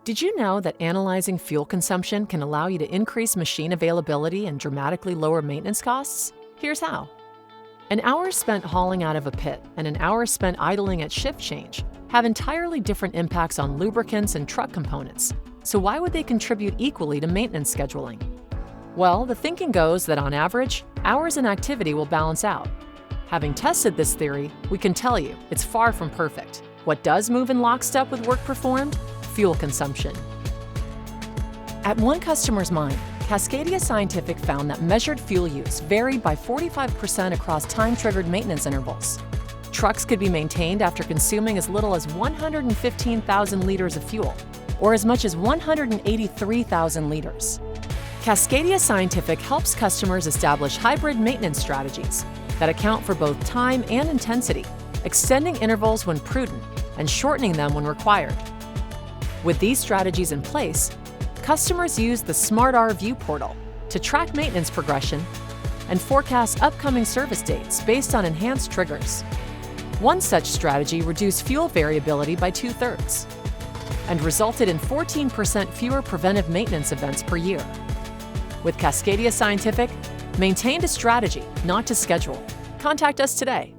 Did you know that analyzing fuel consumption can allow you to increase machine availability and dramatically lower maintenance costs? Here's how. An hour spent hauling out of a pit and an hour spent idling at shift change have entirely different impacts on lubricants and truck components, so why would they contribute equally to maintenance scheduling? Well, the thinking goes that on average, hours and activity will balance out. Having tested this theory, we can tell you it's far from perfect. What does move in lockstep with work performed? Fuel consumption. At one customer's mine, Cascadia Scientific found that measured fuel use varied by 45% across time-triggered maintenance intervals. Trucks could be maintained after consuming as little as 115,000 liters of fuel, or as much as 183,000 liters. Cascadia Scientific helps customers establish hybrid maintenance strategies that account for both time and intensity, extending intervals when prudent and shortening them when required. With these strategies in place, customers use the SmartR View portal to track maintenance progression and forecast upcoming service dates based on enhanced triggers. One such strategy reduced fuel variability by 2/3 and resulted in 14% fewer preventive maintenance events per year. With Cascadia Scientific, maintain a strategy, not to schedule. Contact us today.